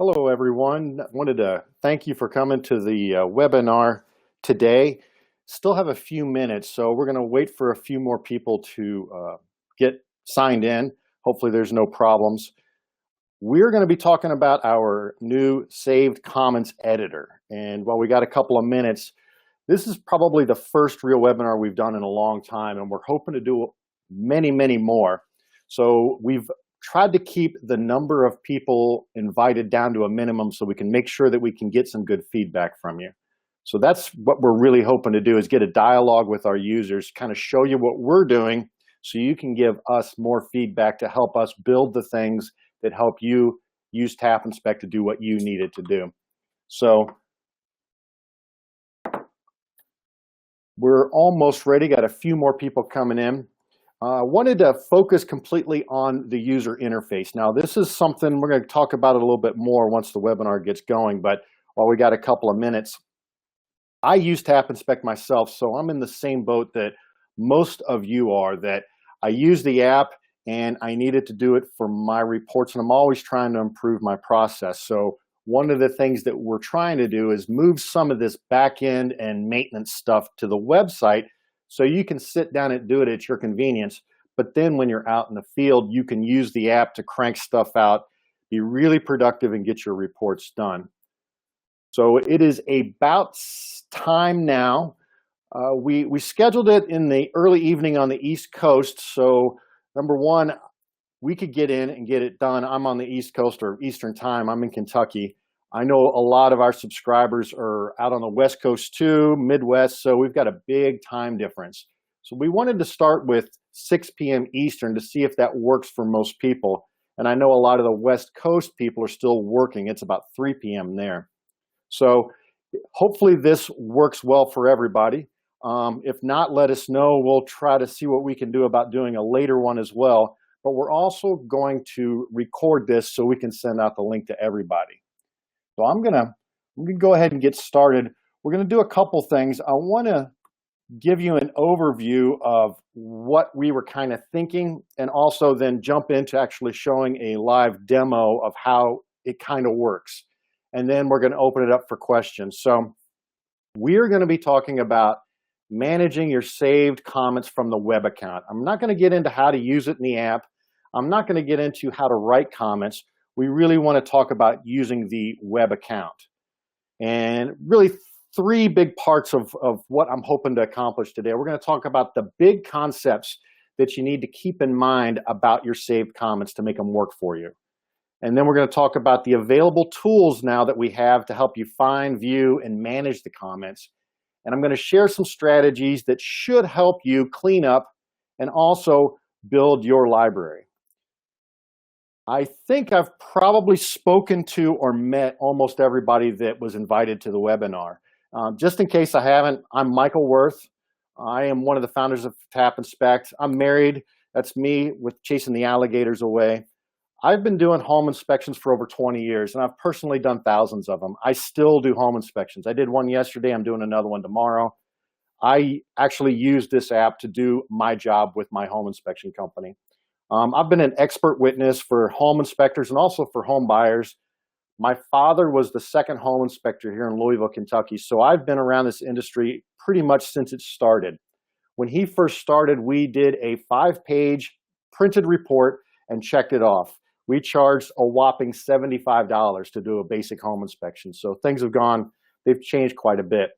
Hello, everyone. I wanted to thank you for coming to the webinar today. Still have a few minutes, so we're going to wait for a few more people to get signed in. Hopefully there's no problems. We're going to be talking about our new saved comments editor. And while we got a couple of minutes, this is probably the first real webinar we've done in a long time, and we're hoping to do many, many more. So we've tried to keep the number of people invited down to a minimum so we can make sure that we can get some good feedback from you. So that's what we're really hoping to do, is get a dialogue with our users, kind of show you what we're doing so you can give us more feedback to help us build the things that help you use TapInspect to do what you need it to do. So we're almost ready, got a few more people coming in. Wanted to focus completely on the user interface. Now, this is something we're going to talk about it a little bit more once the webinar gets going, but while we got a couple of minutes, I use TapInspect myself, so I'm in the same boat that most of you are, that I use the app and I needed to do it for my reports, and I'm always trying to improve my process. So one of the things that we're trying to do is move some of this back end and maintenance stuff to the website, so you can sit down and do it at your convenience. But then when you're out in the field, you can use the app to crank stuff out, be really productive, and get your reports done. So it is about time now. We scheduled it in the early evening on the East Coast. So number one, we could get in and get it done. I'm on the East Coast, or Eastern time. I'm in Kentucky. I know a lot of our subscribers are out on the West Coast too, Midwest, so we've got a big time difference. So we wanted to start with 6 p.m. Eastern to see if that works for most people. And I know a lot of the West Coast people are still working. It's about 3 p.m. there. So hopefully this works well for everybody. If not, let us know. We'll try to see what we can do about doing a later one as well. But we're also going to record this so we can send out the link to everybody. So I'm gonna go ahead and get started. We're gonna do a couple things. I wanna give you an overview of what we were kind of thinking, and also then jump into actually showing a live demo of how it kind of works. And then we're gonna open it up for questions. So we're gonna be talking about managing your saved comments from the web account. I'm not gonna get into how to use it in the app. I'm not gonna get into how to write comments. We really want to talk about using the web account. And really 3 big parts of what I'm hoping to accomplish today. We're going to talk about the big concepts that you need to keep in mind about your saved comments to make them work for you. And then we're going to talk about the available tools now that we have to help you find, view, and manage the comments. And I'm going to share some strategies that should help you clean up and also build your library. I think I've probably spoken to or met almost everybody that was invited to the webinar. Just in case I haven't, I'm Michael Worth. I am one of the founders of TapInspect. I'm married. That's me with chasing the alligators away. I've been doing home inspections for over 20 years, and I've personally done thousands of them. I still do home inspections. I did one yesterday. I'm doing another one tomorrow. I actually use this app to do my job with my home inspection company. I've been an expert witness for home inspectors and also for home buyers. My father was the second home inspector here in Louisville, Kentucky, so I've been around this industry pretty much since it started. When he first started, we did a 5-page printed report and checked it off. We charged a whopping $75 to do a basic home inspection. So things have they've changed quite a bit.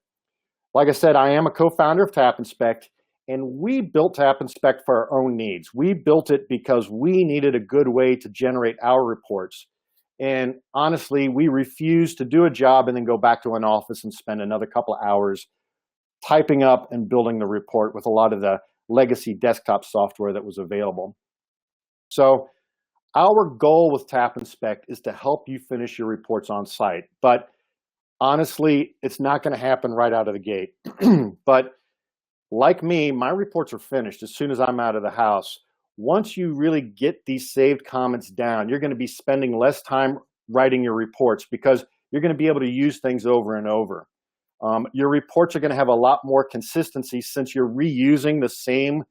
Like I said, I am a co-founder of TapInspect. And we built TapInspect for our own needs. We built it because we needed a good way to generate our reports. And honestly, we refused to do a job and then go back to an office and spend another couple of hours typing up and building the report with a lot of the legacy desktop software that was available. So our goal with TapInspect is to help you finish your reports on site. But honestly, it's not going to happen right out of the gate. But like me, my reports are finished as soon as I'm out of the house. Once you really get these saved comments down, you're going to be spending less time writing your reports because you're going to be able to use things over and over. Your reports are going to have a lot more consistency since you're reusing the same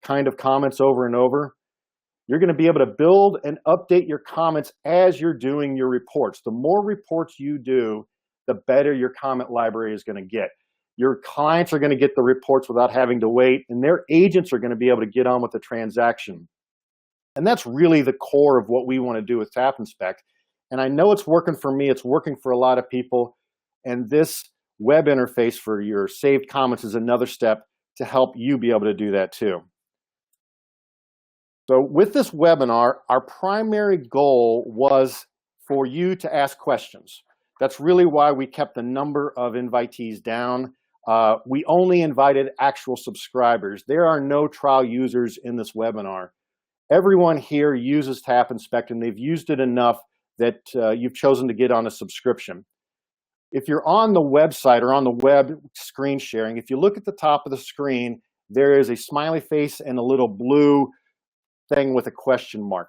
kind of comments over and over. You're going to be able to build and update your comments as you're doing your reports. The more reports you do, the better your comment library is going to get. Your clients are going to get the reports without having to wait, and their agents are going to be able to get on with the transaction. And that's really the core of what we want to do with Tap Inspect. And I know it's working for me. It's working for a lot of people. And this web interface for your saved comments is another step to help you be able to do that too. So with this webinar, our primary goal was for you to ask questions. That's really why we kept the number of invitees down. We only invited actual subscribers. There are no trial users in this webinar. Everyone here uses Tap Inspect, and they've used it enough that you've chosen to get on a subscription. If you're on the website or on the web screen sharing, if you look at the top of the screen, there is a smiley face and a little blue thing with a question mark.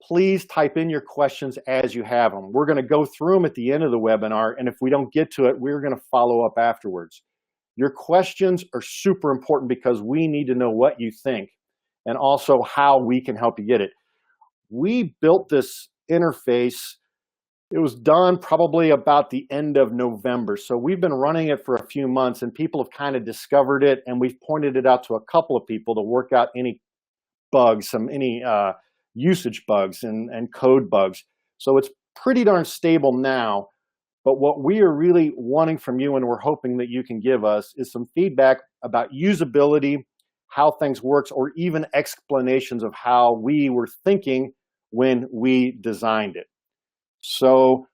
Please type in your questions as you have them. We're going to go through them at the end of the webinar, and if we don't get to it, we're going to follow up afterwards. Your questions are super important because we need to know what you think and also how we can help you get it. We built this interface. It was done probably about the end of November. So we've been running it for a few months, and people have kind of discovered it, and we've pointed it out to a couple of people to work out any bugs, any usage bugs and code bugs. So it's pretty darn stable now. But what we are really wanting from you, and we're hoping that you can give us, is some feedback about usability, how things works, or even explanations of how we were thinking when we designed it. So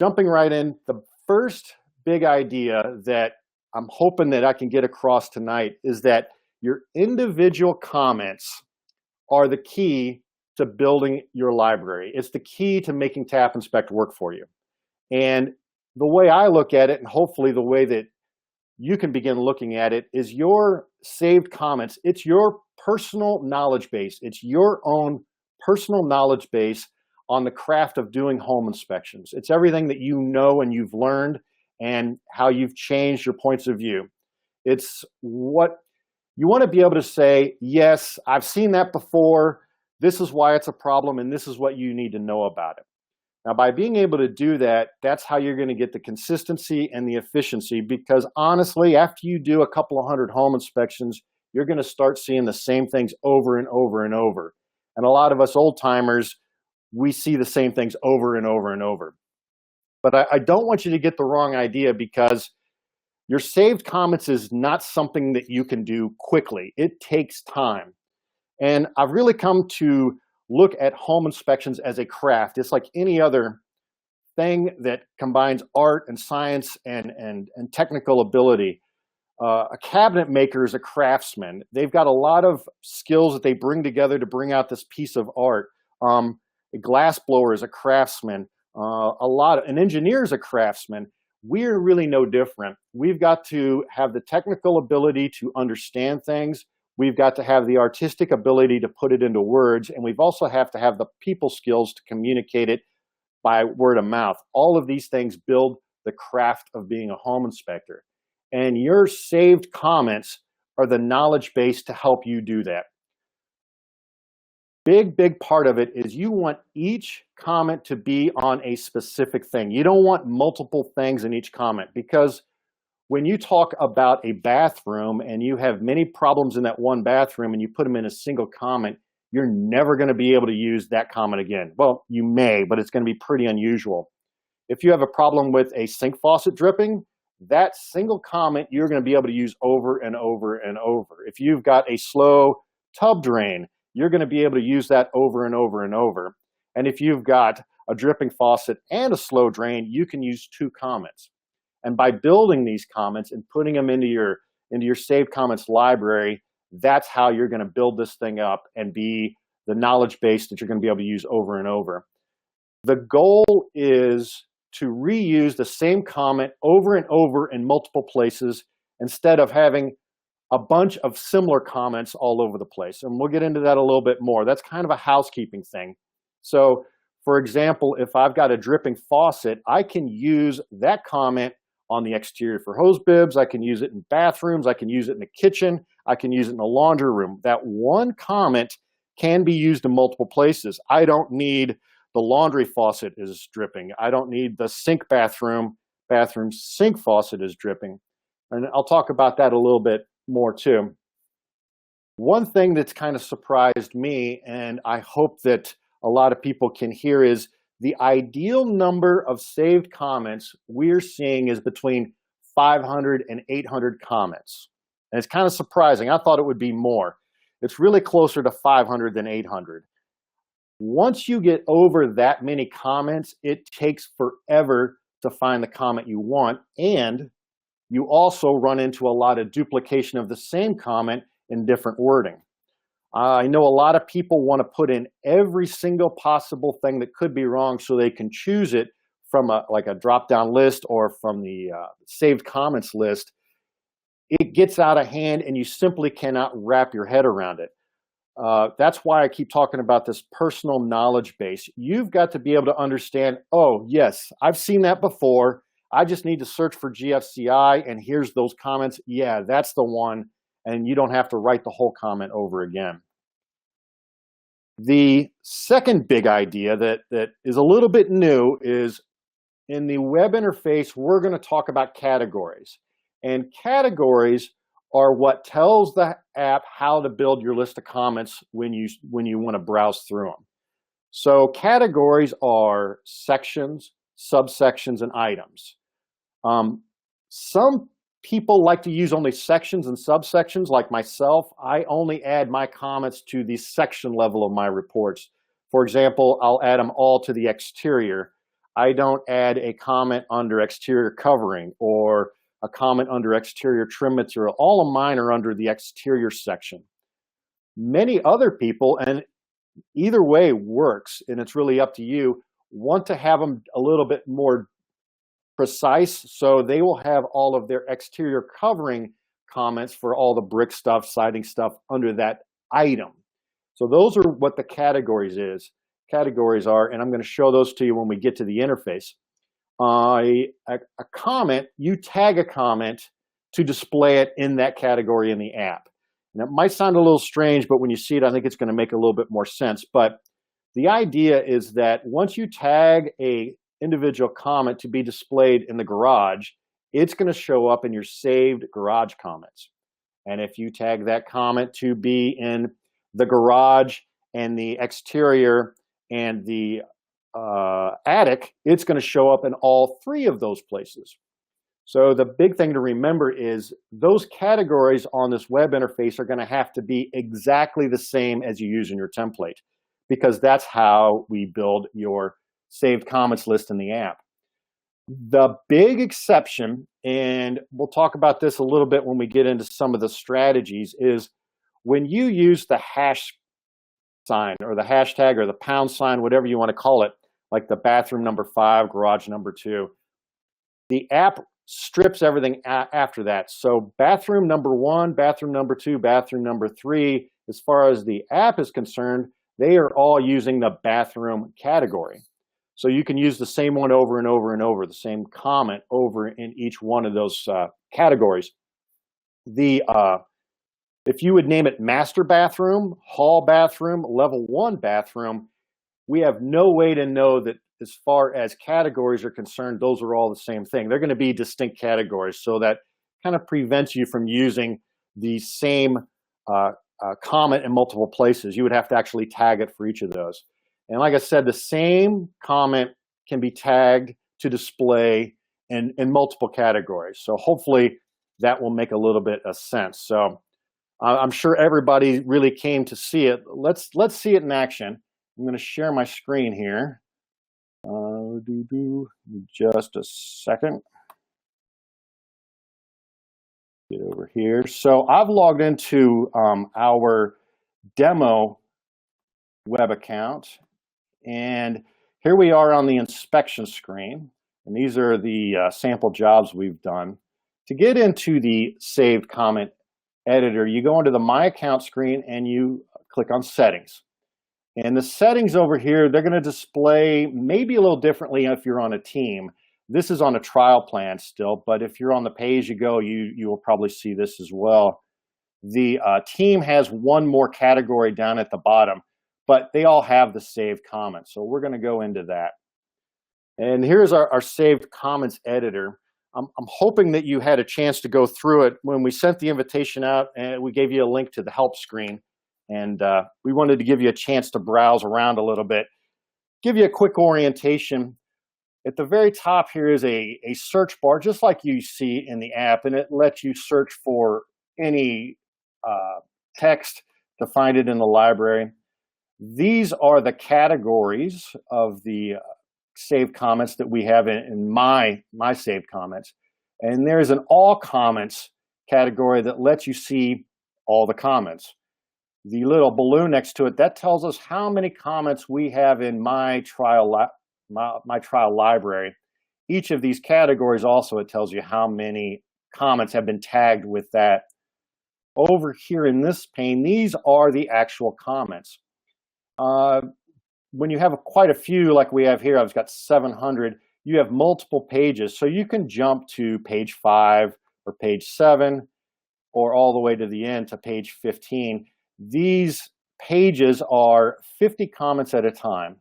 jumping right in, the first big idea that I'm hoping that I can get across tonight is that your individual comments are the key to building your library. It's the key to making Tap Inspect work for you. And the way I look at it, and hopefully the way that you can begin looking at it, is your saved comments. It's your personal knowledge base. It's your own personal knowledge base on the craft of doing home inspections. It's everything that you know and you've learned and how you've changed your points of view. It's what you want to be able to say, yes, I've seen that before. This is why it's a problem, and this is what you need to know about it. Now, by being able to do that, that's how you're going to get the consistency and the efficiency, because honestly, after you do a couple of hundred home inspections, you're going to start seeing the same things over and over and over. And a lot of us old timers, we see the same things over and over and over. But I don't want you to get the wrong idea, because your saved comments is not something that you can do quickly. It takes time. And I've really come to look at home inspections as a craft. It's like any other thing that combines art and science and technical ability. A cabinet maker is a craftsman. They've got a lot of skills that they bring together to bring out this piece of art. A glass blower is a craftsman. An engineer is a craftsman. We're really no different. We've got to have the technical ability to understand things. We've got to have the artistic ability to put it into words, and we've also have to have the people skills to communicate it by word of mouth. All of these things build the craft of being a home inspector. And your saved comments are the knowledge base to help you do that. Big part of it is you want each comment to be on a specific thing. You don't want multiple things in each comment, because when you talk about a bathroom and you have many problems in that one bathroom and you put them in a single comment, you're never going to be able to use that comment again. Well, you may, but it's going to be pretty unusual. If you have a problem with a sink faucet dripping, that single comment you're going to be able to use over and over and over. If you've got a slow tub drain, you're going to be able to use that over and over and over. And if you've got a dripping faucet and a slow drain, you can use 2 comments. And by building these comments and putting them into your saved comments library, that's how you're going to build this thing up and be the knowledge base that you're going to be able to use over and over. The goal is to reuse the same comment over and over in multiple places instead of having a bunch of similar comments all over the place. And we'll get into that a little bit more. That's kind of a housekeeping thing. So, for example, if I've got a dripping faucet, I can use that comment on the exterior for hose bibs. I can use it in bathrooms. I can use it in the kitchen. I can use it in the laundry room. That one comment can be used in multiple places. I don't need the laundry faucet is dripping. I don't need the bathroom sink faucet is dripping. And I'll talk about that a little bit more too. One thing that's kind of surprised me, and I hope that a lot of people can hear, is the ideal number of saved comments we're seeing is between 500 and 800 comments. And it's kind of surprising. I thought it would be more. It's really closer to 500 than 800. Once you get over that many comments, it takes forever to find the comment you want, and you also run into a lot of duplication of the same comment in different wording. I know a lot of people want to put in every single possible thing that could be wrong so they can choose it from like a drop-down list or from the saved comments list. It gets out of hand and you simply cannot wrap your head around it. That's why I keep talking about this personal knowledge base. You've got to be able to understand, oh, yes, I've seen that before. I just need to search for GFCI and here's those comments. Yeah, that's the one. And you don't have to write the whole comment over again. The second big idea that is a little bit new is in the web interface, we're going to talk about categories. And categories are what tells the app how to build your list of comments when you want to browse through them. So categories are sections, subsections, and items. Some people like to use only sections and subsections, like myself. I only add my comments to the section level of my reports. For example, I'll add them all to the exterior. I don't add a comment under exterior covering or a comment under exterior trim material. All of mine are under the exterior section. Many other people, and either way works, and it's really up to you, want to have them a little bit more precise, so they will have all of their exterior covering comments for all the brick stuff, siding stuff under that item. So those are what the categories are, and I'm going to show those to you when we get to the interface. A comment, you tag a comment to display it in that category in the app. And it might sound a little strange, but when you see it, I think it's going to make a little bit more sense. But the idea is that once you tag a individual comment to be displayed in the garage, it's going to show up in your saved garage comments. And if you tag that comment to be in the garage and the exterior and the attic, it's going to show up in all three of those places. So the big thing to remember is those categories on this web interface are going to have to be exactly the same as you use in your template, because that's how we build your saved comments list in the app. The big exception, and we'll talk about this a little bit when we get into some of the strategies, is when you use the hash sign or the hashtag or the pound sign, whatever you want to call it, like the bathroom number 5, garage number 2, the app strips everything after that. So bathroom number 1, bathroom number 2, bathroom number 3, as far as the app is concerned, they are all using the bathroom category. So you can use the same one over and over and over, the same comment over in each one of those categories. If you would name it master bathroom, hall bathroom, level 1 bathroom, we have no way to know that as far as categories are concerned, those are all the same thing. They're going to be distinct categories, so that kind of prevents you from using the same comment in multiple places. You would have to actually tag it for each of those. And like I said, the same comment can be tagged to display in multiple categories. So hopefully that will make a little bit of sense. So I'm sure everybody really came to see it. Let's see it in action. I'm going to share my screen here. Just a second. Get over here. So I've logged into our demo web account, and here we are on the inspection screen. And these are the sample jobs we've done. To get into the saved comment editor, you go into the My Account screen and you click on Settings. And the settings over here, they're going to display maybe a little differently if you're on a team. This is on a trial plan still, but if you're on the pay-as-you-go, you will probably see this as well. The team has one more category down at the bottom. but they all have the saved comments. So we're going to go into that. And here's our saved comments editor. I'm hoping that you had a chance to go through it when we sent the invitation out, and we gave you a link to the help screen. And we wanted to give you a chance to browse around a little bit, give you a quick orientation. At the very top here is a search bar, just like you see in the app, and it lets you search for any text to find it in the library. These are the categories of the saved comments that we have in my saved comments. And there's an all comments category that lets you see all the comments. The little balloon next to it, that tells us how many comments we have in my trial library. Each of these categories also, it tells you how many comments have been tagged with that. Over here in this pane, these are the actual comments. When you have quite a few like we have here, I've got 700, you have multiple pages. So you can jump to page 5 or page 7 or all the way to the end to page 15. These pages are 50 comments at a time.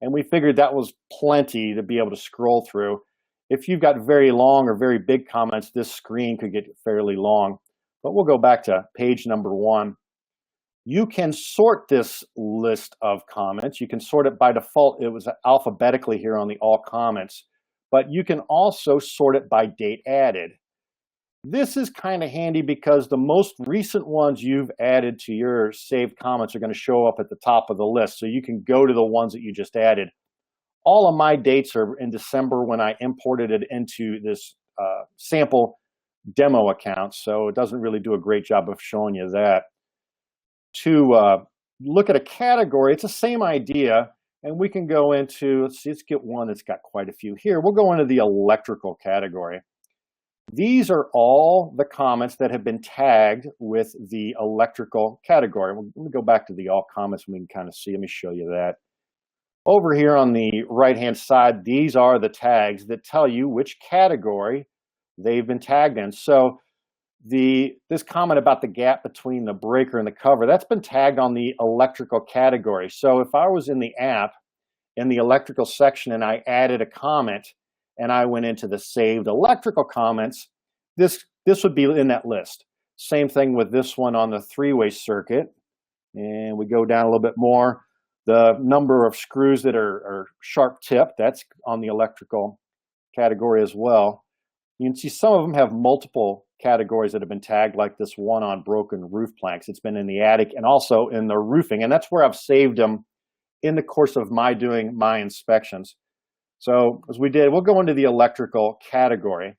And we figured that was plenty to be able to scroll through. If you've got very long or very big comments, this screen could get fairly long. But we'll go back to page number 1. You can sort this list of comments. You can sort it by default. It was alphabetically here on the all comments, but you can also sort it by date added. This is kind of handy because the most recent ones you've added to your saved comments are going to show up at the top of the list. So you can go to the ones that you just added. All of my dates are in December when I imported it into this sample demo account. So it doesn't really do a great job of showing you that. To look at a category, it's the same idea, and we can go into, let's get one that's got quite a few here. We'll go into the electrical category. These are all the comments that have been tagged with the electrical category. Let me go back to the all comments and we can kind of see. Let me show you that. Over here on the right-hand side, these are the tags that tell you which category they've been tagged in. So this comment about the gap between the breaker and the cover, that's been tagged on the electrical category. So if I was in the app, in the electrical section, and I added a comment, and I went into the saved electrical comments, this would be in that list. Same thing with this one on the three-way circuit. And we go down a little bit more. The number of screws that are sharp tipped, that's on the electrical category as well. You can see some of them have multiple categories that have been tagged, like this one on broken roof planks. It's been in the attic and also in the roofing, and that's where I've saved them in the course of doing my inspections. So as we did, we'll go into the electrical category,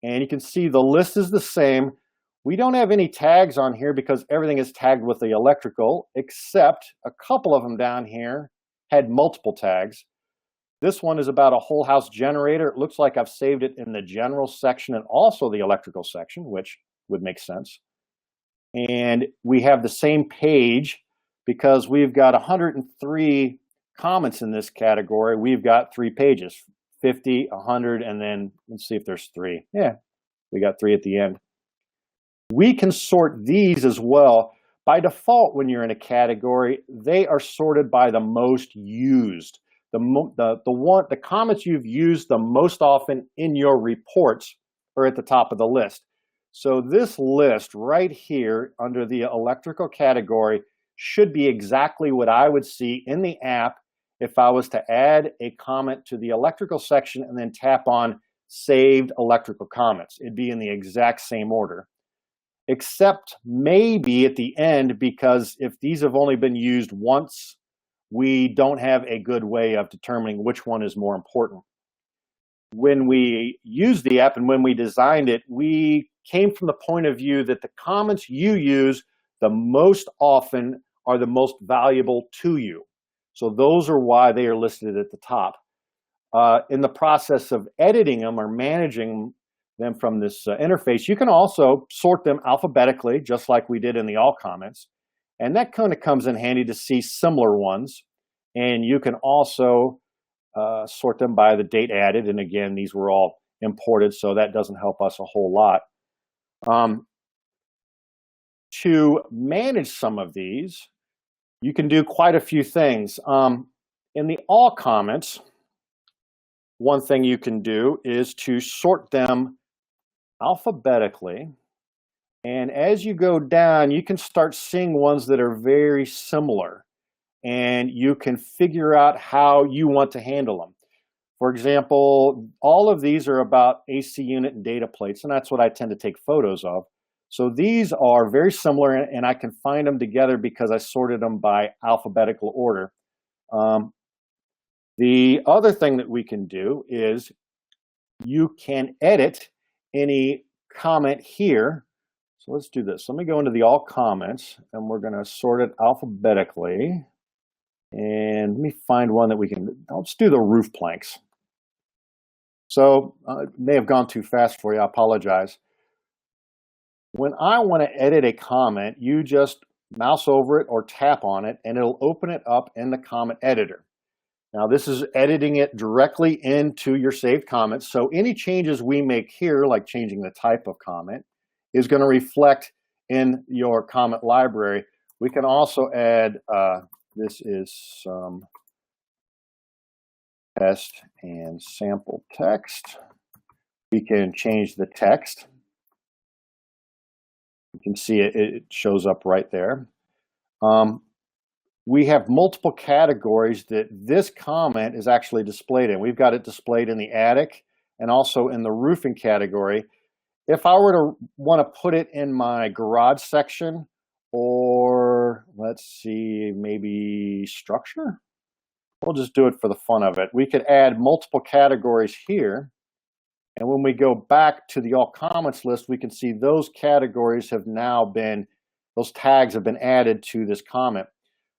and you can see the list is the same. We don't have any tags on here because everything is tagged with the electrical, except a couple of them down here had multiple tags. This one is about a whole house generator. It looks like I've saved it in the general section and also the electrical section, which would make sense. And we have the same page because we've got 103 comments in this category. We've got 3 pages, 50, 100, and then let's see if there's 3. Yeah, we got 3 at the end. We can sort these as well. By default, when you're in a category, they are sorted by the most used. The comments you've used the most often in your reports are at the top of the list. So this list right here under the electrical category should be exactly what I would see in the app if I was to add a comment to the electrical section and then tap on saved electrical comments. It'd be in the exact same order, except maybe at the end, because if these have only been used once, we don't have a good way of determining which one is more important. When we used the app and when we designed it, we came from the point of view that the comments you use the most often are the most valuable to you. So those are why they are listed at the top. In the process of editing them or managing them from this interface, you can also sort them alphabetically, just like we did in the all comments. And that kind of comes in handy to see similar ones. And you can also sort them by the date added. And again, these were all imported, so that doesn't help us a whole lot. To manage some of these, You can do quite a few things. In the all comments, one thing you can do is to sort them alphabetically. And as you go down, you can start seeing ones that are very similar. And you can figure out how you want to handle them. For example, all of these are about AC unit and data plates, and that's what I tend to take photos of. So these are very similar, and I can find them together because I sorted them by alphabetical order. The other thing that we can do is you can edit any comment here. So let's do this. Let me go into the all comments, and we're going to sort it alphabetically. And let me find one that we can, let's do the roof planks. So it may have gone too fast for you, I apologize. When I want to edit a comment, you just mouse over it or tap on it, and it'll open it up in the comment editor. Now this is editing it directly into your saved comments, so any changes we make here, like changing the type of comment, is going to reflect in your comment library. We can also add, this is some test and sample text. We can change the text. You can see it shows up right there. We have multiple categories that this comment is actually displayed in. We've got it displayed in the attic and also in the roofing category. If I were to want to put it in my garage section, or let's see, maybe structure, we'll just do it for the fun of it. We could add multiple categories here. And when we go back to the all comments list, we can see those categories have now been, those tags have been added to this comment.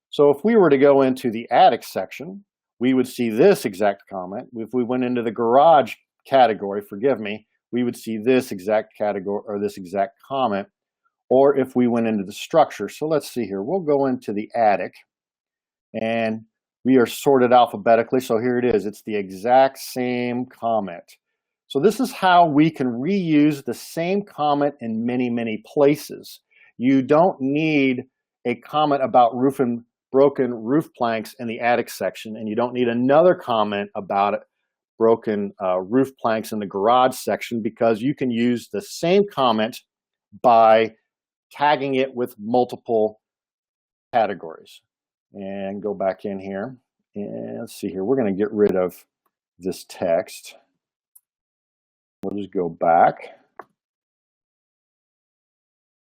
So if we were to go into the attic section, we would see this exact comment. If we went into the garage category, forgive me, we would see this exact category or this exact comment. Or if we went into the structure. So let's see here, we'll go into the attic and we are sorted alphabetically. So here it is, it's the exact same comment. So this is how we can reuse the same comment in many, many places. You don't need a comment about broken roof planks in the attic section, and you don't need another comment about broken roof planks in the garage section, because you can use the same comment by tagging it with multiple categories. And go back in here, and let's see here, we're going to get rid of this text. We'll just go back.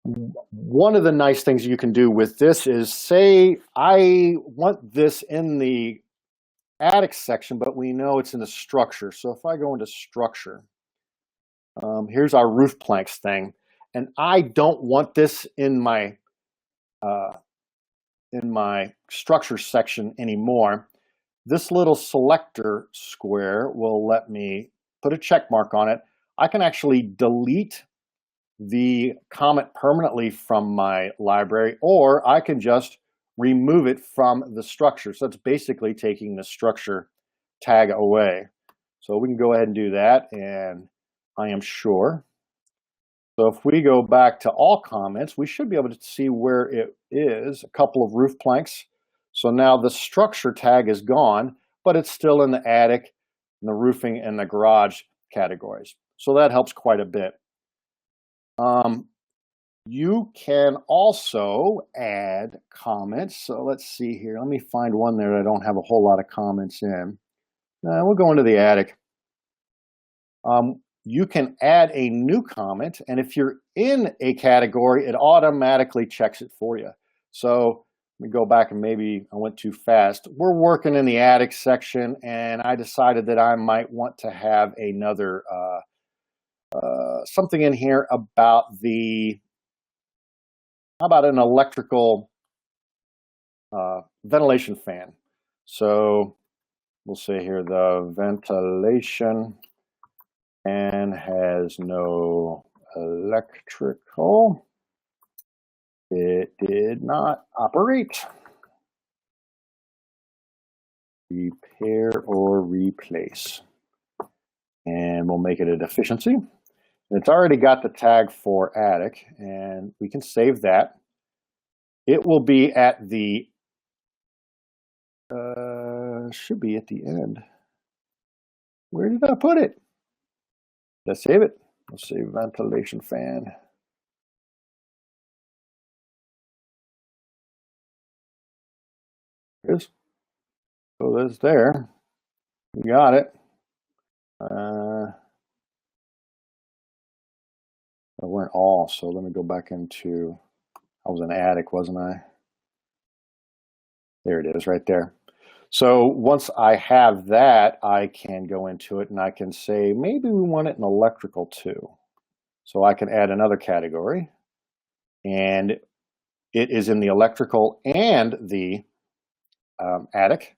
One of the nice things you can do with this is, say I want this in the attic section, but we know it's in the structure. So if I go into structure, here's our roof planks thing, and I don't want this in my structure section anymore. This little selector square will let me put a check mark on it. I can actually delete the comment permanently from my library, or I can just remove it from the structure. So it's basically taking the structure tag away. So we can go ahead and do that, and I am sure. So if we go back to all comments, we should be able to see where it is, a couple of roof planks. So now the structure tag is gone, but it's still in the attic, and the roofing, and the garage categories. So that helps quite a bit. You can also add comments. So let's see here. Let me find one there that I don't have a whole lot of comments in. We'll go into the attic. You can add a new comment, and if you're in a category, it automatically checks it for you. So let me go back, and maybe I went too fast. We're working in the attic section, and I decided that I might want to have another something in here about how about an electrical ventilation fan. So we'll say here, the ventilation fan has no electrical. It did not operate. Repair or replace. And we'll make it a deficiency. It's already got the tag for attic, and we can save that. It will be at the should be at the end. Where did I put it? Did I save it? Let's see, ventilation fan. Here's, so that's there. We got it. I weren't all, so let me go back into, I was in attic, wasn't I? There it is right there. So once I have that, I can go into it and I can say, maybe we want it in electrical too. So I can add another category, and it is in the electrical and the attic.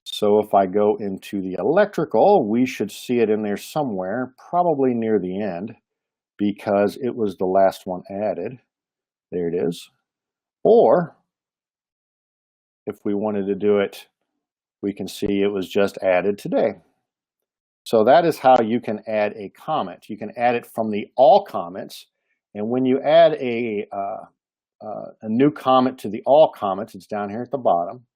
So if I go into the electrical, we should see it in there somewhere, probably near the end, because it was the last one added. There it is. Or if we wanted to do it, we can see it was just added today. So that is how you can add a comment. You can add it from the all comments, and when you add a new comment to the all comments, it's down here at the bottom.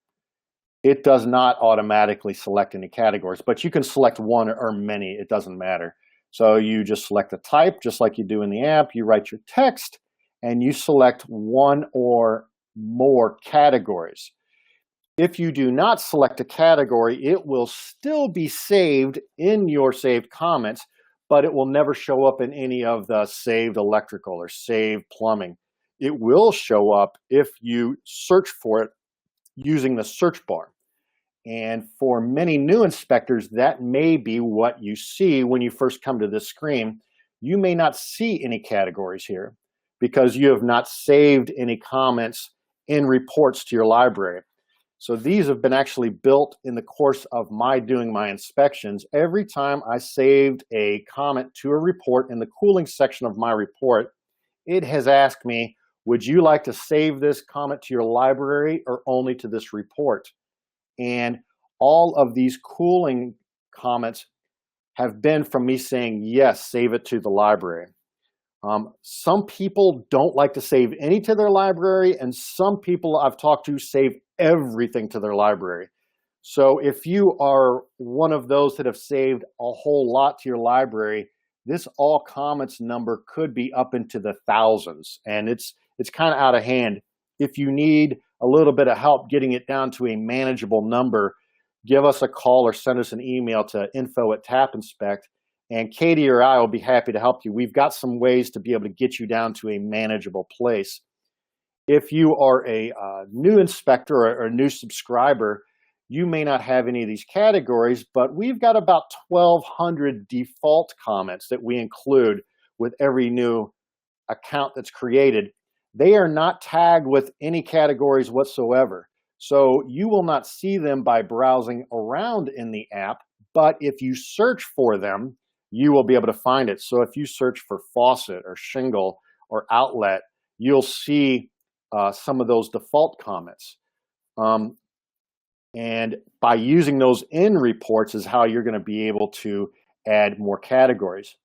It does not automatically select any categories, but you can select one or many. It doesn't matter. So you just select a type, just like you do in the app. You write your text, and you select one or more categories. If you do not select a category, it will still be saved in your saved comments, but it will never show up in any of the saved electrical or saved plumbing. It will show up if you search for it using the search bar. And for many new inspectors, that may be what you see when you first come to this screen. You may not see any categories here because you have not saved any comments in reports to your library. So these have been actually built in the course of doing my inspections. Every time I saved a comment to a report in the cooling section of my report, it has asked me, would you like to save this comment to your library or only to this report? And all of these cooling comments have been from me saying, yes, save it to the library. Some people don't like to save any to their library, and some people I've talked to save everything to their library. So if you are one of those that have saved a whole lot to your library, this all comments number could be up into the thousands, and it's kind of out of hand. If you need a little bit of help getting it down to a manageable number, give us a call or send us an email to info@TapInspect, and Katie or I will be happy to help you. We've got some ways to be able to get you down to a manageable place. If you are a new inspector or a new subscriber, you may not have any of these categories, but we've got about 1,200 default comments that we include with every new account that's created. They are not tagged with any categories whatsoever. So you will not see them by browsing around in the app, but if you search for them, you will be able to find it. So if you search for faucet or shingle or outlet, you'll see some of those default comments. And by using those in reports is how you're going to be able to add more categories.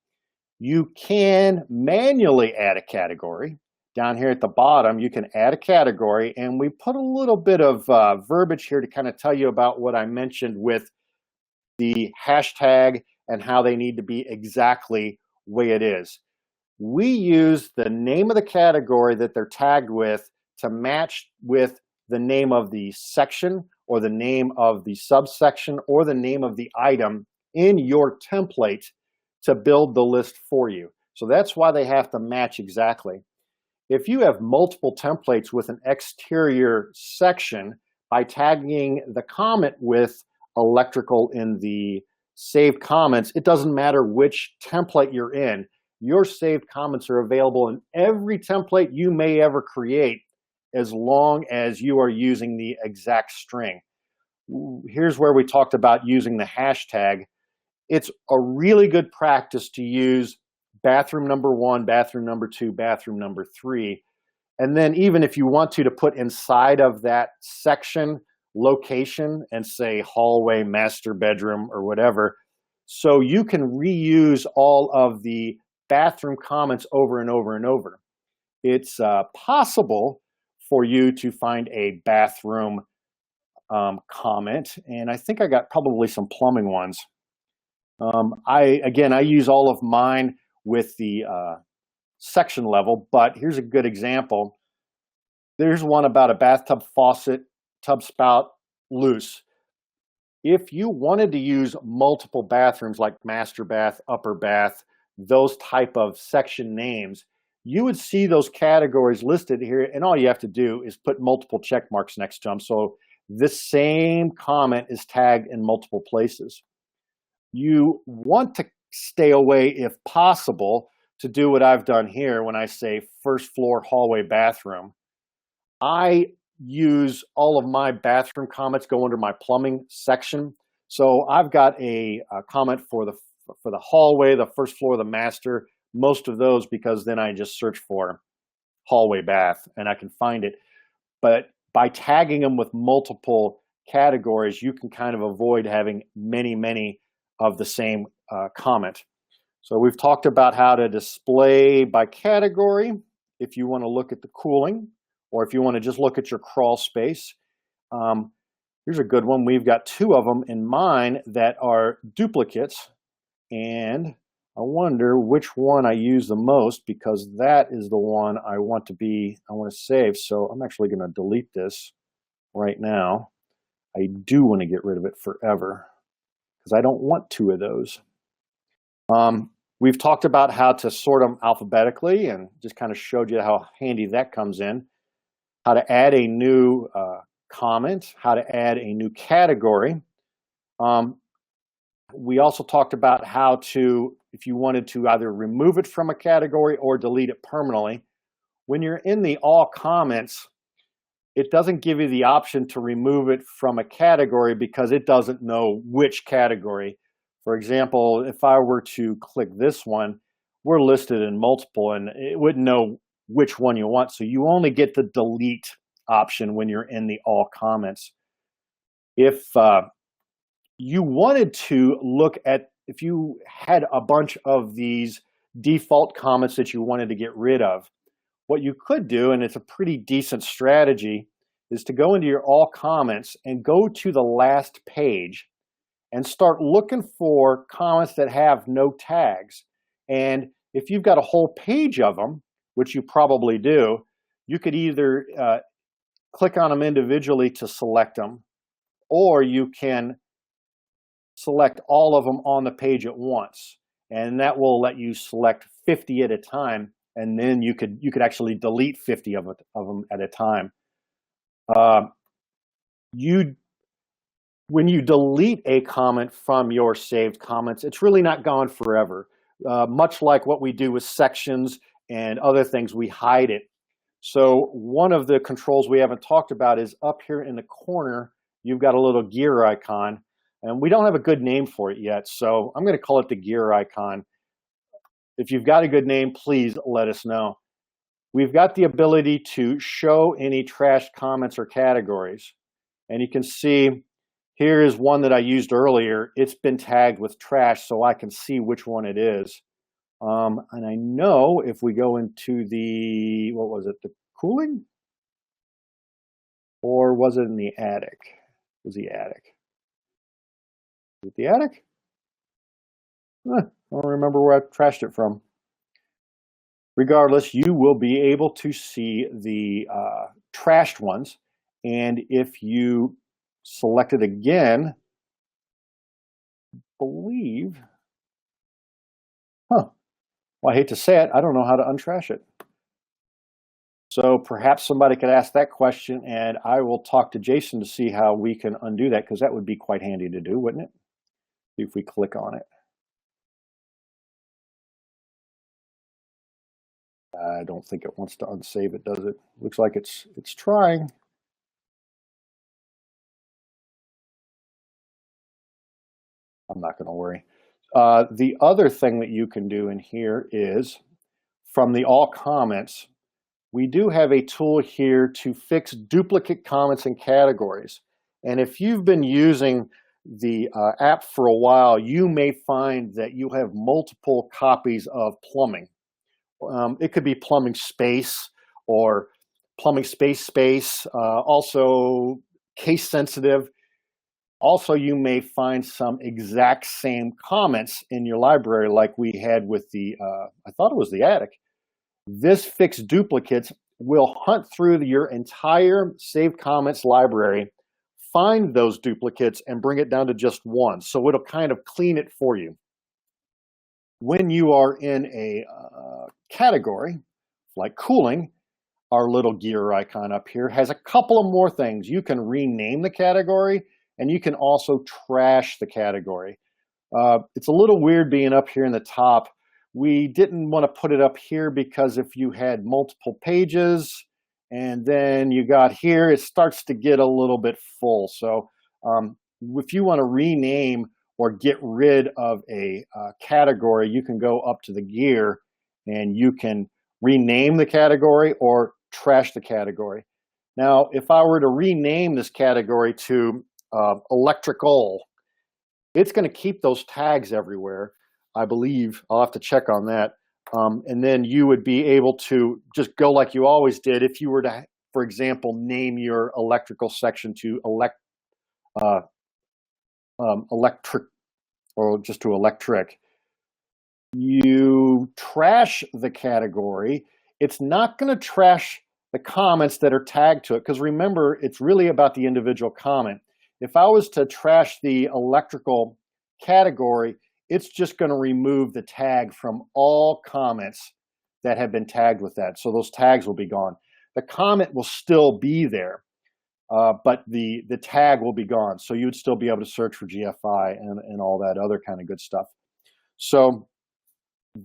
You can manually add a category. Down here at the bottom, you can add a category, and we put a little bit of verbiage here to kind of tell you about what I mentioned with the hashtag and how they need to be exactly the way it is. We use the name of the category that they're tagged with to match with the name of the section or the name of the subsection or the name of the item in your template to build the list for you. So that's why they have to match exactly. If you have multiple templates with an exterior section, by tagging the comment with electrical in the saved comments, it doesn't matter which template you're in. Your saved comments are available in every template you may ever create, as long as you are using the exact string. Here's where we talked about using the hashtag. It's a really good practice to use bathroom number 1, bathroom number 2, bathroom number 3. And then even if you want to put inside of that section location and say hallway, master bedroom, or whatever, so you can reuse all of the bathroom comments over and over and over. It's possible for you to find a bathroom comment, and I think I got probably some plumbing ones. I use all of mine with the section level, but here's a good example. There's one about a bathtub faucet, tub spout, loose. If you wanted to use multiple bathrooms like master bath, upper bath, those type of section names, you would see those categories listed here, and all you have to do is put multiple check marks next to them. So this same comment is tagged in multiple places. You want to stay away, if possible, to do what I've done here when I say first floor hallway bathroom. I use all of my bathroom comments go under my plumbing section. So I've got a comment for the hallway, the first floor, the master, most of those, because then I just search for hallway bath and I can find it. But by tagging them with multiple categories, you can kind of avoid having many of the same comment. So we've talked about how to display by category if you want to look at the cooling, or if you want to just look at your crawl space. Here's a good one. We've got two of them in mine that are duplicates, and I wonder which one I use the most, because that is the one I want to save. So I'm actually going to delete this right now. I do want to get rid of it forever because I don't want two of those. We've talked about how to sort them alphabetically and just kind of showed you how handy that comes in. How to add a new comment, how to add a new category. We also talked about how to, if you wanted to either remove it from a category or delete it permanently. When you're in the all comments, it doesn't give you the option to remove it from a category because it doesn't know which category. For example, if I were to click this one, we're listed in multiple and it wouldn't know which one you want. So you only get the delete option when you're in the all comments. If you wanted to look at, if you had a bunch of these default comments that you wanted to get rid of, what you could do, and it's a pretty decent strategy, is to go into your all comments and go to the last page and start looking for comments that have no tags. And if you've got a whole page of them, which you probably do, you could either click on them individually to select them, or you can select all of them on the page at once. And that will let you select 50 at a time, and then you could actually delete 50 of them at a time. When you delete a comment from your saved comments, it's really not gone forever. Much like what we do with sections and other things, we hide it. So one of the controls we haven't talked about is up here in the corner, you've got a little gear icon, and we don't have a good name for it yet. So I'm going to call it the gear icon. If you've got a good name, please let us know. We've got the ability to show any trashed comments or categories. And you can see here is one that I used earlier. It's been tagged with trash, so I can see which one it is. And I know if we go into the, what was it, the cooling? Or was it in the attic? It was the attic. Was it the attic? I don't remember where I trashed it from. Regardless, you will be able to see the trashed ones. And if you select it again, believe, well, I hate to say it, I don't know how to untrash it. So perhaps somebody could ask that question, and I will talk to Jason to see how we can undo that, because that would be quite handy to do, wouldn't it? See if we click on it. I don't think it wants to unsave it, does it? Looks like it's trying. I'm not going to worry. The other thing that you can do in here is, from the all comments, we do have a tool here to fix duplicate comments and categories. And if you've been using the app for a while, you may find that you have multiple copies of plumbing. It could be plumbing space or plumbing space. Also, case sensitive. Also, you may find some exact same comments in your library like we had with the, I thought it was the attic. This fix duplicates will hunt through your entire saved comments library, find those duplicates, and bring it down to just one. So it'll kind of clean it for you. When you are in a category like cooling, our little gear icon up here has a couple of more things. You can rename the category, and you can also trash the category. It's a little weird being up here in the top. We didn't want to put it up here because if you had multiple pages and then you got here, it starts to get a little bit full. So if you want to rename or get rid of a category, you can go up to the gear and you can rename the category or trash the category. Now, if I were to rename this category to electrical, it's going to keep those tags everywhere. I believe I'll have to check on that. And then you would be able to just go like you always did. If you were to, for example, name your electrical section to electric or just to electric, you trash the category. It's not going to trash the comments that are tagged to it, because remember, it's really about the individual comment. If I was to trash the electrical category, it's just going to remove the tag from all comments that have been tagged with that. So those tags will be gone. The comment will still be there, but the tag will be gone. So you would still be able to search for GFI and all that other kind of good stuff. So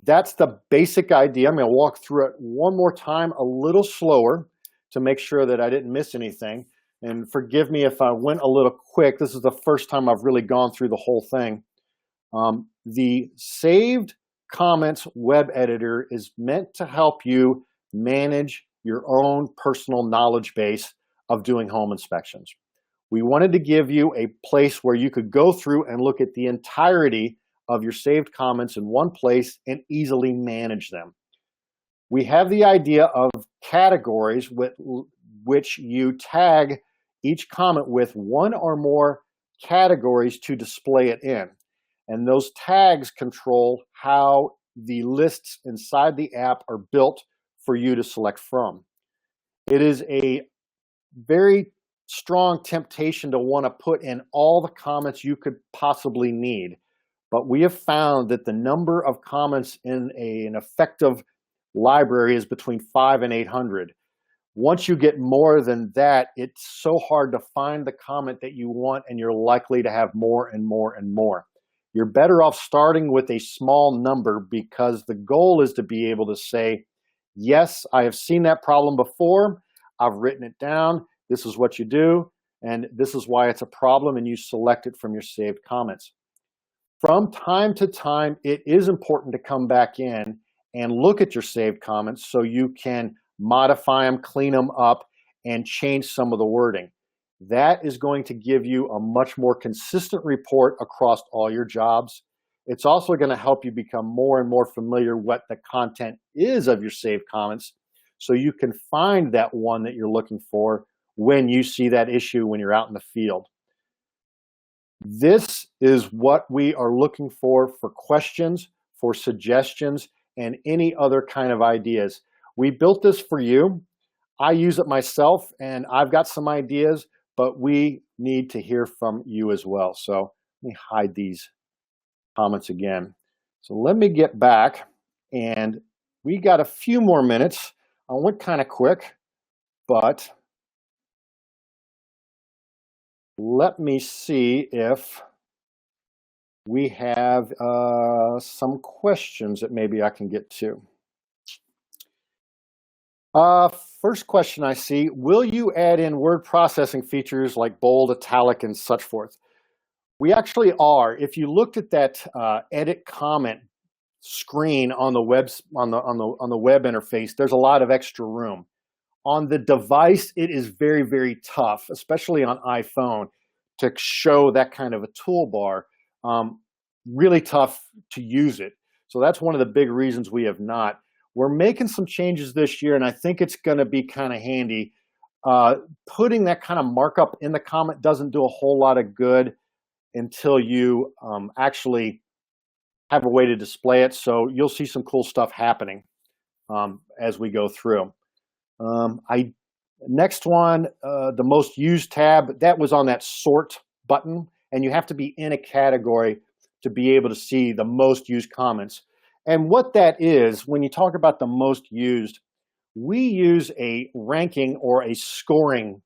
that's the basic idea. I'm going to walk through it one more time, a little slower, to make sure that I didn't miss anything. And forgive me if I went a little quick. This is the first time I've really gone through the whole thing. The Saved Comments web editor is meant to help you manage your own personal knowledge base of doing home inspections. We wanted to give you a place where you could go through and look at the entirety of your saved comments in one place and easily manage them. We have the idea of categories with which you tag each comment with one or more categories to display it in. And those tags control how the lists inside the app are built for you to select from. It is a very strong temptation to want to put in all the comments you could possibly need. But we have found that the number of comments in an effective library is between 500 and 800. Once you get more than that, it's so hard to find the comment that you want, and you're likely to have more and more and more. You're better off starting with a small number, because the goal is to be able to say, yes, I have seen that problem before. I've written it down. This is what you do, and this is why it's a problem, and you select it from your saved comments. From time to time, it is important to come back in and look at your saved comments so you can modify them, clean them up, and change some of the wording. That is going to give you a much more consistent report across all your jobs. It's also going to help you become more and more familiar what the content is of your saved comments, so you can find that one that you're looking for when you see that issue when you're out in the field. This is what we are looking for questions, for suggestions, and any other kind of ideas. We built this for you. I use it myself, and I've got some ideas, but we need to hear from you as well. So let me hide these comments again. So let me get back, and we got a few more minutes. I went kind of quick, but let me see if we have some questions that maybe I can get to. First question I see, will you add in word processing features like bold, italic, and such forth? We actually are. If you looked at that edit comment screen on the web interface, there's a lot of extra room. On the device, it is very, very tough, especially on iPhone, to show that kind of a toolbar. Really tough to use it. So that's one of the big reasons we have not. We're making some changes this year, and I think it's going to be kind of handy. Putting that kind of markup in the comment doesn't do a whole lot of good until you actually have a way to display it. So you'll see some cool stuff happening as we go through. Next one, the most used tab, that was on that sort button, and you have to be in a category to be able to see the most used comments. And what that is, when you talk about the most used, we use a ranking or a scoring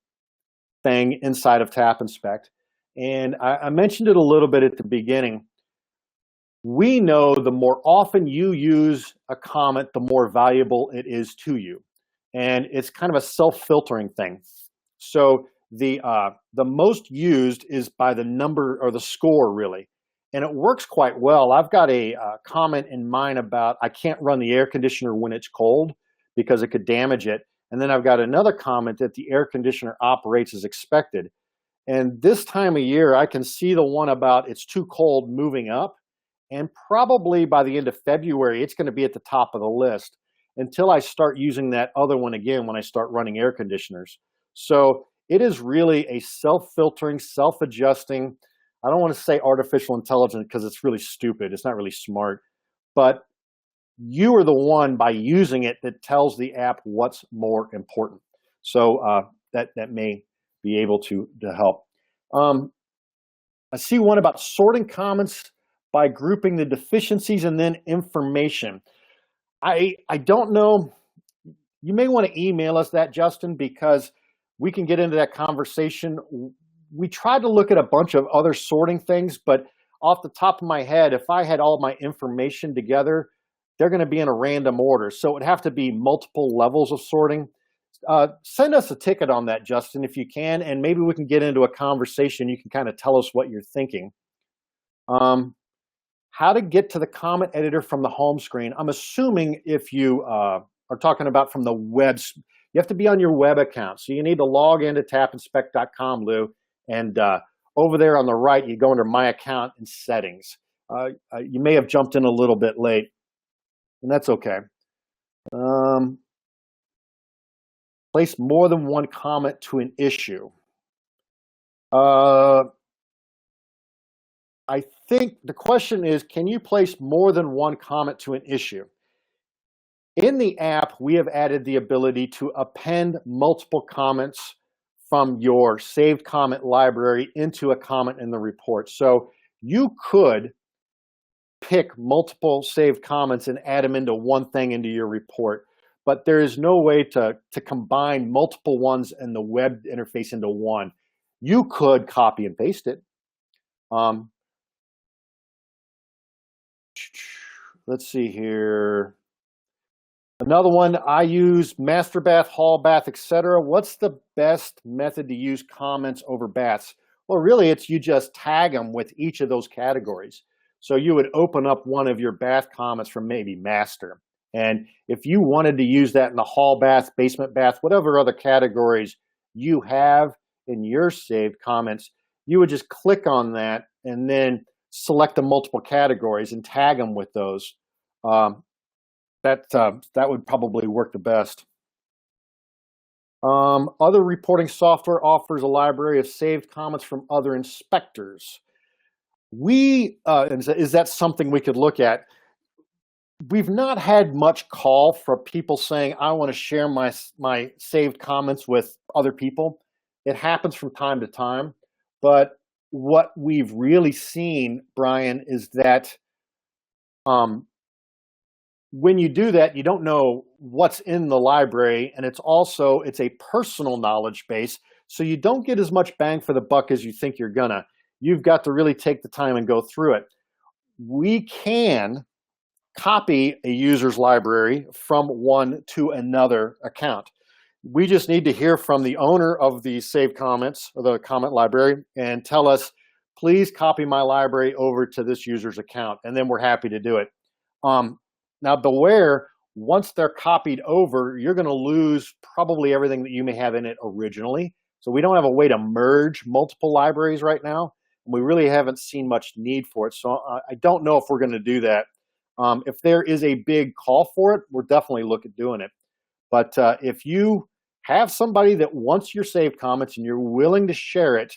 thing inside of Tap Inspect. And I mentioned it a little bit at the beginning. We know the more often you use a comment, the more valuable it is to you. And it's kind of a self-filtering thing. So the most used is by the number or the score, really. And it works quite well. I've got a comment in mind about I can't run the air conditioner when it's cold because it could damage it. And then I've got another comment that the air conditioner operates as expected. And this time of year, I can see the one about it's too cold moving up. And probably by the end of February, it's going to be at the top of the list until I start using that other one again when I start running air conditioners. So it is really a self-filtering, self-adjusting, I don't want to say artificial intelligence because it's really stupid. It's not really smart. But you are the one, by using it, that tells the app what's more important. So that may be able to help. I see one about sorting comments by grouping the deficiencies and then information. I don't know. You may want to email us that, Justin, because we can get into that conversation. We tried to look at a bunch of other sorting things, but off the top of my head, if I had all my information together, they're going to be in a random order. So it would have to be multiple levels of sorting. Send us a ticket on that, Justin, if you can, and maybe we can get into a conversation. You can kind of tell us what you're thinking. How to get to the comment editor from the home screen. I'm assuming if you are talking about from the web, you have to be on your web account. So you need to log into tapinspect.com, Lou, and over there on the right, you go under My Account and Settings. You may have jumped in a little bit late, and that's okay. Place more than one comment to an issue. I think the question is, can you place more than one comment to an issue? In the app, we have added the ability to append multiple comments from your saved comment library into a comment in the report. So you could pick multiple saved comments and add them into one thing into your report, but there is no way to combine multiple ones in the web interface into one. You could copy and paste it. Let's see here. Another one, I use master bath, hall bath, etc. What's the best method to use comments over baths? Well, really, it's you just tag them with each of those categories. So you would open up one of your bath comments from maybe master. And if you wanted to use that in the hall bath, basement bath, whatever other categories you have in your saved comments, you would just click on that and then select the multiple categories and tag them with those. That would probably work the best. Other reporting software offers a library of saved comments from other inspectors. Is that something we could look at? We've not had much call for people saying, I want to share my saved comments with other people. It happens from time to time. But what we've really seen, Brian, is that when you do that, you don't know what's in the library, and it's a personal knowledge base, so you don't get as much bang for the buck as you think you're gonna. You've got to really take the time and go through it. We can copy a user's library from one to another account. We just need to hear from the owner of the saved comments, or the comment library, and tell us, please copy my library over to this user's account, and then we're happy to do it. Now beware, once they're copied over, you're going to lose probably everything that you may have in it originally. So we don't have a way to merge multiple libraries right now. We really haven't seen much need for it. So I don't know if we're going to do that. If there is a big call for it, we're definitely looking at doing it. But if you have somebody that wants your saved comments and you're willing to share it,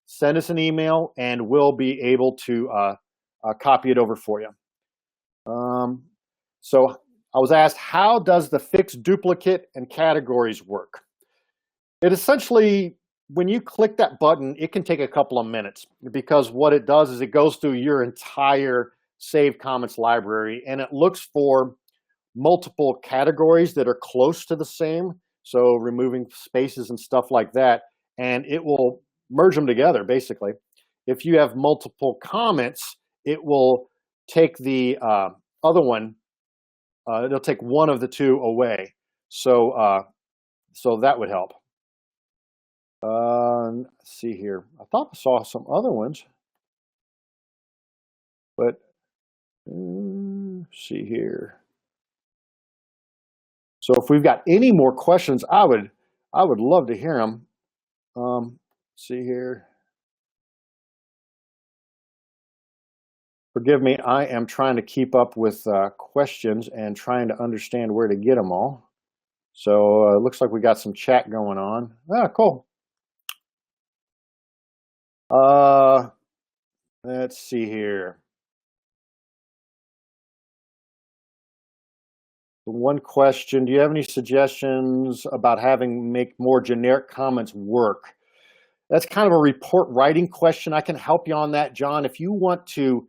send us an email and we'll be able to copy it over for you. So I was asked, how does the fix duplicate and categories work? It essentially, when you click that button, it can take a couple of minutes, because what it does is it goes through your entire saved comments library and it looks for multiple categories that are close to the same. So removing spaces and stuff like that, and it will merge them together basically. If you have multiple comments, it will take the other one, it'll take one of the two away. So that would help. Let's see here. I thought I saw some other ones, but see here. So if we've got any more questions, I would love to hear them. See here. Forgive me, I am trying to keep up with questions and trying to understand where to get them all. So it looks like we got some chat going on. Ah, cool. Let's see here. One question, do you have any suggestions about make more generic comments work? That's kind of a report writing question. I can help you on that, John. If you want to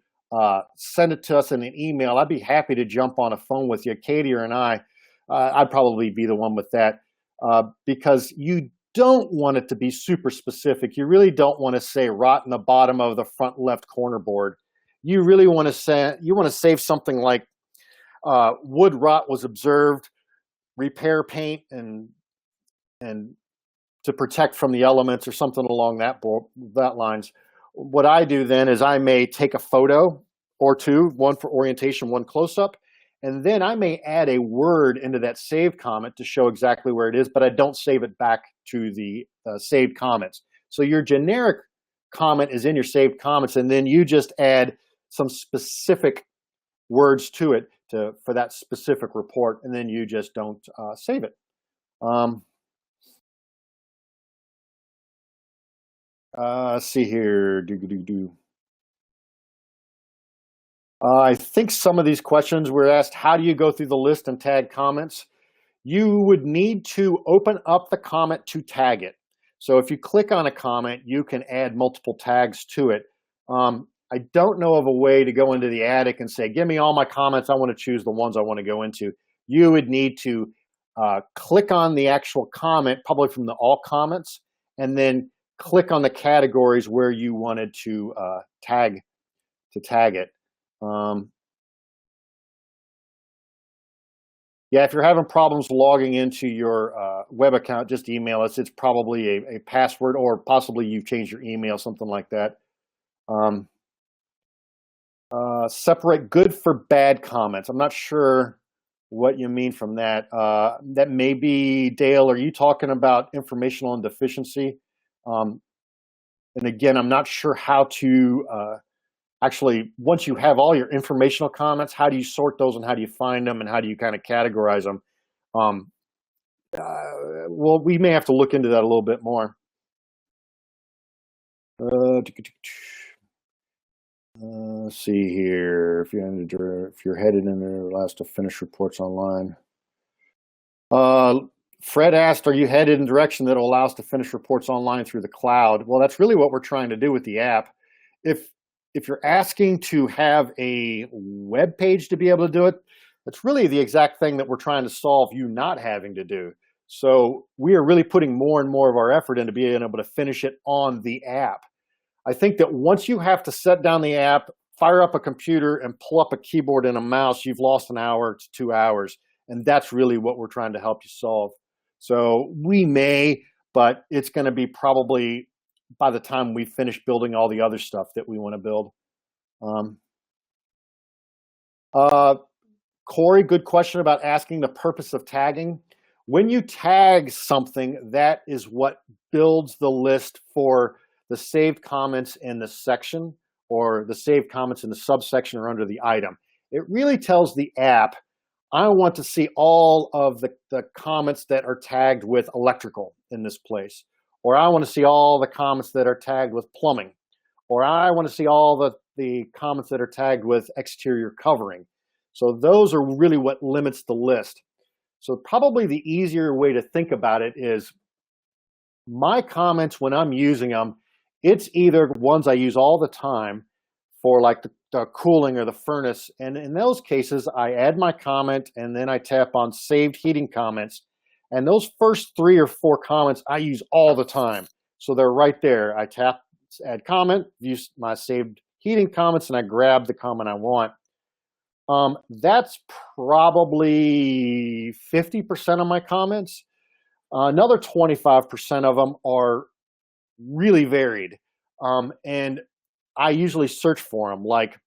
send it to us in an email, I'd be happy to jump on a phone with you. Katie and I'd probably be the one with that, because you don't want it to be super specific. You really don't want to say rot in the bottom of the front left corner board. You really want to say, you want to save something like wood rot was observed, repair paint and to protect from the elements, or something along that lines. What I do then is I may take a photo or two, one for orientation, one close-up, and then I may add a word into that saved comment to show exactly where it is, but I don't save it back to the saved comments. So your generic comment is in your saved comments, and then you just add some specific words to it for that specific report, and then you just don't save it. Let's see here. I think some of these questions were asked, how do you go through the list and tag comments? You would need to open up the comment to tag it. So if you click on a comment, you can add multiple tags to it. I don't know of a way to go into the attic and say, give me all my comments, I want to choose the ones I want to go into. You would need to click on the actual comment, probably from the all comments, and then click on the categories where you wanted to tag it. Yeah, if you're having problems logging into your web account, just email us. It's probably a password, or possibly you've changed your email, something like that. Separate good for bad comments. I'm not sure what you mean from that. That may be, Dale, are you talking about informational and deficiency? And again, I'm not sure how to actually, once you have all your informational comments, how do you sort those and how do you find them and how do you kind of categorize them? Well, we may have to look into that a little bit more. Let's see here. If you're headed in there, allows to finish reports online. Fred asked, are you headed in a direction that will allow us to finish reports online through the cloud? Well, that's really what we're trying to do with the app. If you're asking to have a web page to be able to do it, that's really the exact thing that we're trying to solve you not having to do. So we are really putting more and more of our effort into being able to finish it on the app. I think that once you have to set down the app, fire up a computer, and pull up a keyboard and a mouse, you've lost an hour to 2 hours. And that's really what we're trying to help you solve. So we may, but it's going to be probably by the time we finish building all the other stuff that we want to build. Corey, good question about asking the purpose of tagging. When you tag something, that is what builds the list for the saved comments in the section, or the saved comments in the subsection or under the item. It really tells the app I want to see all of the comments that are tagged with electrical in this place. Or I want to see all the comments that are tagged with plumbing. Or I want to see all the comments that are tagged with exterior covering. So those are really what limits the list. So probably the easier way to think about it is my comments when I'm using them, it's either ones I use all the time for like the cooling or the furnace. And in those cases, I add my comment and then I tap on saved heating comments. And those first 3 or 4 comments I use all the time. So they're right there. I tap add comment, view my saved heating comments, and I grab the comment I want. That's probably 50% of my comments. Another 25% of them are really varied. And I usually search for them, like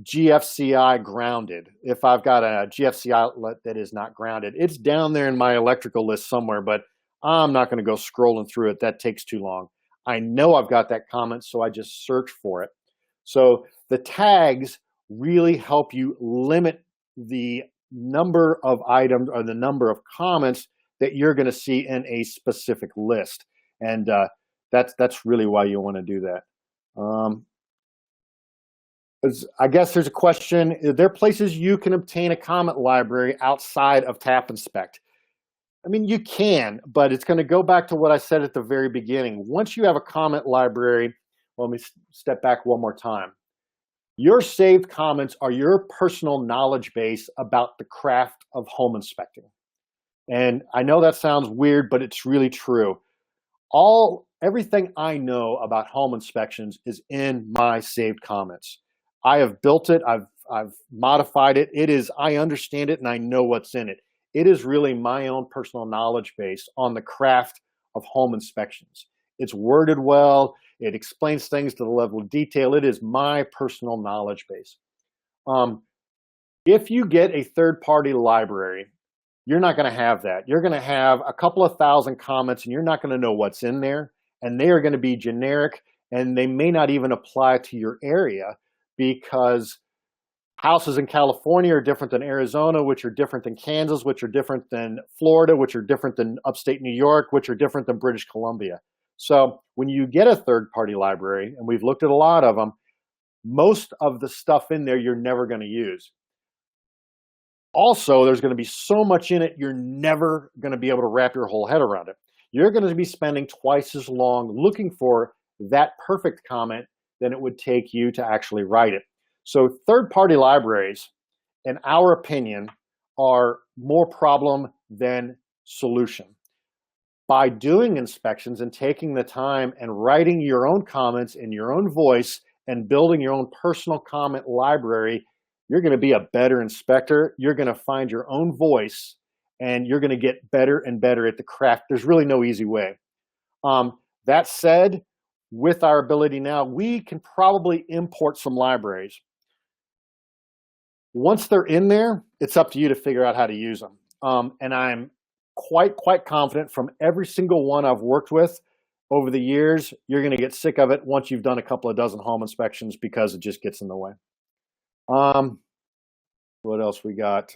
GFCI grounded. If I've got a GFCI outlet that is not grounded, it's down there in my electrical list somewhere, but I'm not going to go scrolling through it. That takes too long. I know I've got that comment, so I just search for it. So the tags really help you limit the number of items or the number of comments that you're going to see in a specific list. And that's really why you want to do that. I guess there's a question, are there places you can obtain a comment library outside of Tap Inspect? I mean, you can, but it's going to go back to what I said at the very beginning. Once you have a comment library, well, let me step back one more time. Your saved comments are your personal knowledge base about the craft of home inspecting. And I know that sounds weird, but it's really true. Everything I know about home inspections is in my saved comments. I have built it, I've modified it. I understand it and I know what's in it. It is really my own personal knowledge base on the craft of home inspections. It's worded well, it explains things to the level of detail. It is my personal knowledge base. If you get a third-party library, you're not going to have that. You're going to have a couple of thousand comments and you're not going to know what's in there. And they are going to be generic and they may not even apply to your area because houses in California are different than Arizona, which are different than Kansas, which are different than Florida, which are different than upstate New York, which are different than British Columbia. So when you get a third-party library, and we've looked at a lot of them, most of the stuff in there you're never going to use. Also, there's going to be so much in it, you're never going to be able to wrap your whole head around it. You're going to be spending twice as long looking for that perfect comment than it would take you to actually write it. So third-party libraries, in our opinion, are more problem than solution. By doing inspections and taking the time and writing your own comments in your own voice and building your own personal comment library, you're going to be a better inspector. You're going to find your own voice and you're going to get better and better at the craft. There's really no easy way. That said, with our ability now, we can probably import some libraries. Once they're in there, it's up to you to figure out how to use them. And I'm quite confident from every single one I've worked with over the years, you're going to get sick of it once you've done a couple of dozen home inspections because it just gets in the way. What else we got?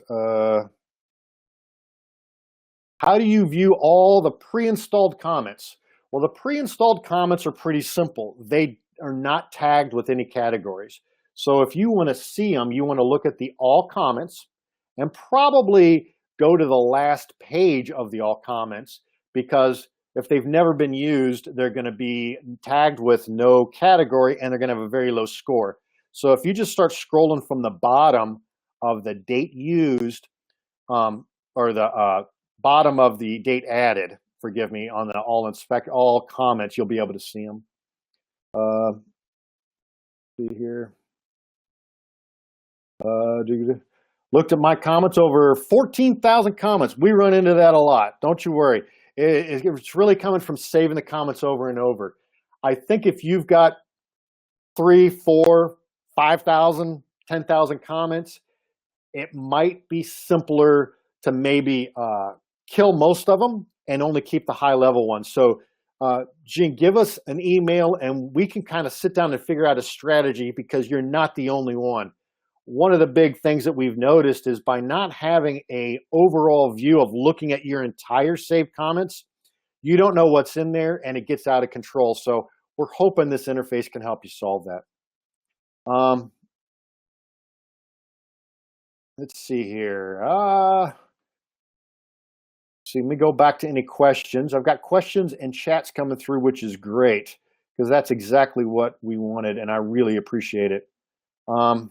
How do you view all the pre-installed comments? Well, the pre-installed comments are pretty simple. They are not tagged with any categories. So if you want to see them, you want to look at the all comments and probably go to the last page of the all comments, because if they've never been used, they're going to be tagged with no category and they're going to have a very low score. So if you just start scrolling from the bottom of the date used, or the bottom of the date added, forgive me, on the all comments, you'll be able to see them. See here. Looked at my comments, over 14,000 comments. We run into that a lot. Don't you worry. It's really coming from saving the comments over and over. I think if you've got 3, 4, 5,000, 10,000 comments, it might be simpler to maybe kill most of them and only keep the high level ones. So Gene, give us an email and we can kind of sit down and figure out a strategy, because you're not the only one. one of the big things that we've noticed is by not having a overall view of looking at your entire saved comments, you don't know what's in there and it gets out of control. So we're hoping this interface can help you solve that. Let's see here. See, let me go back to any questions. I've got questions and chats coming through, which is great because that's exactly what we wanted, and I really appreciate it. I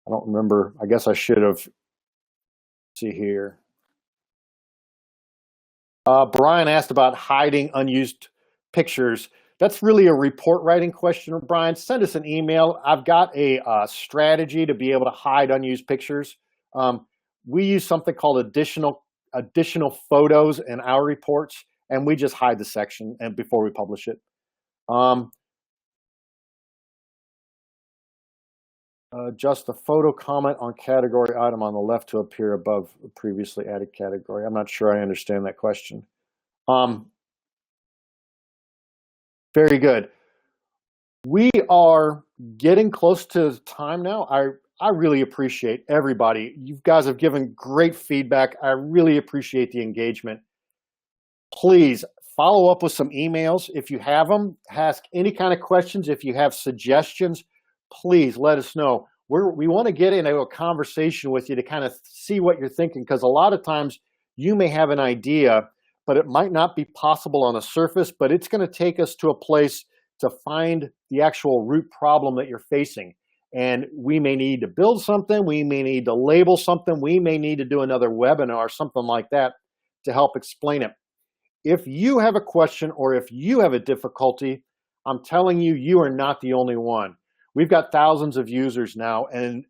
don't remember. I guess I should have. See here. Brian asked about hiding unused pictures. That's really a report writing question, Brian. Send us an email. I've got a strategy to be able to hide unused pictures. We use something called additional photos in our reports, and we just hide the section and before we publish it. Just the photo comment on category item on the left to appear above a previously added category. I'm not sure I understand that question. Very good. We are getting close to time now. I really appreciate everybody. You guys have given great feedback. I really appreciate the engagement. Please follow up with some emails if you have them. Ask any kind of questions. If you have suggestions, please let us know. We want to get into a conversation with you to kind of see what you're thinking, because a lot of times you may have an idea, but it might not be possible on the surface, but it's going to take us to a place to find the actual root problem that you're facing. And we may need to build something, we may need to label something, we may need to do another webinar, something like that to help explain it. If you have a question or if you have a difficulty, I'm telling you, you are not the only one. We've got thousands of users now, and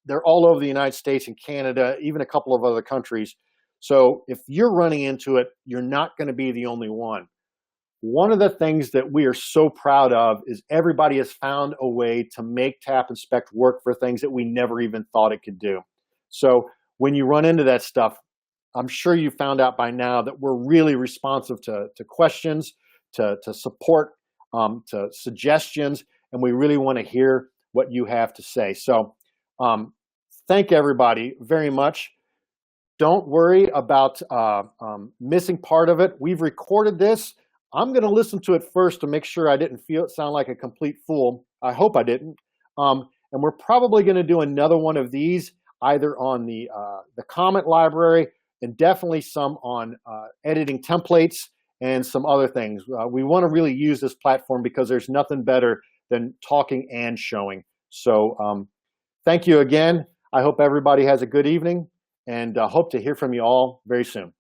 they're all over the United States and Canada, even a couple of other countries. So if you're running into it, you're not going to be the only one. One of the things that we are so proud of is everybody has found a way to make Tap Inspect work for things that we never even thought it could do. So when you run into that stuff, I'm sure you found out by now that we're really responsive to questions, to support, to suggestions, and we really want to hear what you have to say. So thank everybody very much. Don't worry about missing part of it. We've recorded this. I'm going to listen to it first to make sure I didn't sound like a complete fool. I hope I didn't. And we're probably going to do another one of these, either on the comment library, and definitely some on editing templates and some other things. We want to really use this platform because there's nothing better than talking and showing. So thank you again. I hope everybody has a good evening, and hope to hear from you all very soon.